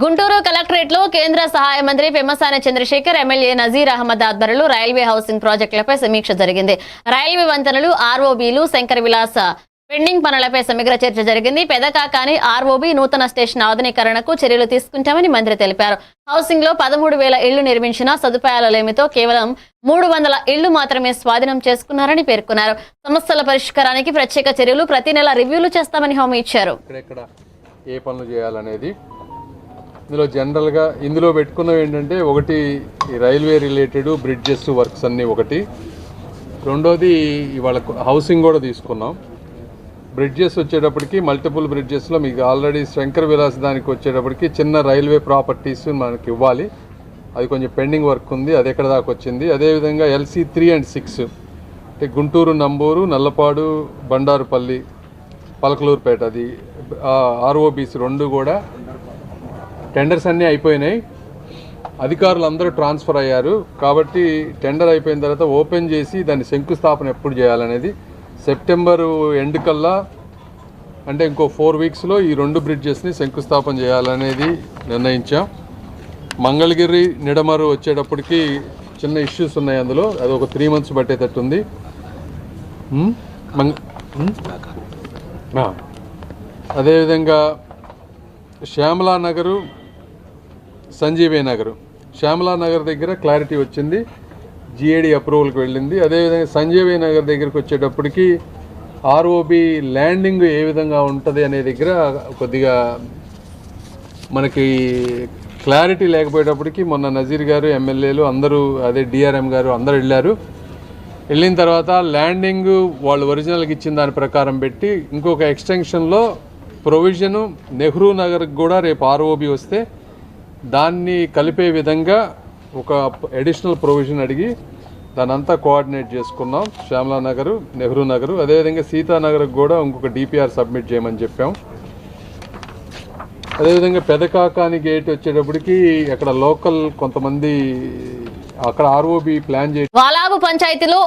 Guntur collectorate లో కేంద్ర సహాయ మంత్రి పెమ్మసాని చంద్రశేఖర్, ఎమ్మెల్యే నజీర్ అహ్మద్ ఆధ్వర్యంలో రైల్వే హౌసింగ్ ప్రాజెక్టులపై సమీక్ష జరిగింది. రైల్వే వంతెనలు, ఆర్ఓబీలు, శంకర విలాస పెండింగ్ పనులపై సమగ్ర చర్చ జరిగింది. పెదకాకాని ఆర్ఓబీ నూతన స్టేషన్ ఆధునీకరణకు చర్యలు తీసుకుంటామని మంత్రి తెలిపారు. హౌసింగ్ లో 13,000 ఇళ్లు నిర్మించిన సదుపాయాల లేమితో కేవలం 300 ఇళ్లు మాత్రమే స్వాధీనం చేసుకున్నారని పేర్కొన్నారు. సమస్యల పరిష్కారానికి ప్రత్యేక చర్యలు, ప్రతి నెల రివ్యూలు చేస్తామని హామీ ఇచ్చారు. ఏ పనులు చేయాలనేది ఇందులో జనరల్గా ఇందులో పెట్టుకున్నవి ఏంటంటే, ఒకటి రైల్వే రిలేటెడ్ బ్రిడ్జెస్ వర్క్స్ అన్నీ ఒకటి, రెండోది ఇవాళ హౌసింగ్ కూడా తీసుకున్నాం. బ్రిడ్జెస్ వచ్చేటప్పటికి మల్టిపుల్ బ్రిడ్జెస్లో మీకు ఆల్రెడీ శంకర్ విలాస్ దానికి వచ్చేటప్పటికి చిన్న రైల్వే ప్రాపర్టీస్ మనకి ఇవ్వాలి, అది కొంచెం పెండింగ్ వర్క్ ఉంది, అది ఎక్కడ దాకా వచ్చింది. అదేవిధంగా LC 3 and 6 అంటే గుంటూరు, నంబూరు, నల్లపాడు, బండారుపల్లి, పలకలూరుపేట, అది ROBs 2 కూడా టెండర్స్ అన్నీ అయిపోయినాయి. అధికారులు అందరూ ట్రాన్స్ఫర్ అయ్యారు కాబట్టి టెండర్ అయిపోయిన తర్వాత ఓపెన్ చేసి దాన్ని శంకుస్థాపన ఎప్పుడు చేయాలనేది సెప్టెంబరు ఎండ్ కల్లా, అంటే ఇంకో 4 వీక్స్లో ఈ 2 బ్రిడ్జెస్ని శంకుస్థాపన చేయాలనేది నిర్ణయించాం. మంగళగిరి, నిడమరు వచ్చేటప్పటికి చిన్న ఇష్యూస్ ఉన్నాయి, అందులో అది ఒక 3 months పట్టేటట్టుంది. అదేవిధంగా శ్యామలా నగరు, సంజీవయ్య నగరు, శ్యామలా నగర్ దగ్గర క్లారిటీ వచ్చింది, GAD అప్రూవల్కి వెళ్ళింది. అదేవిధంగా సంజీవయ్య నగర్ దగ్గరికి వచ్చేటప్పటికి ROB ల్యాండింగ్ ఏ విధంగా ఉంటుంది అనే దగ్గర కొద్దిగా మనకి క్లారిటీ లేకపోయేటప్పటికి మొన్న నజీర్ గారు, ఎమ్మెల్యేలు అందరూ, అదే DRM గారు అందరూ వెళ్ళిన తర్వాత ల్యాండింగ్ వాళ్ళు ఒరిజినల్కి ఇచ్చిన దాని ప్రకారం పెట్టి ఇంకొక ఎక్స్టెన్షన్లో ప్రొవిజను నెహ్రూ నగర్కి కూడా రేపు ROB వస్తే దాన్ని కలిపే విధంగా ఒక అడిషనల్ ప్రొవిజన్ అడిగి దాని అంతా కోఆర్డినేట్ చేసుకున్నాం. శ్యామలా నగరు, నెహ్రూ నగరు, అదేవిధంగా సీతానగర్కి కూడా ఇంకొక DPR సబ్మిట్ చేయమని చెప్పాం. అదేవిధంగా పెదకాకాని గేట్ వచ్చేటప్పటికి అక్కడ లోకల్ కొంతమంది అక్కడ ROB ప్లాన్ చేసి వాలాబు పంచాయతీలో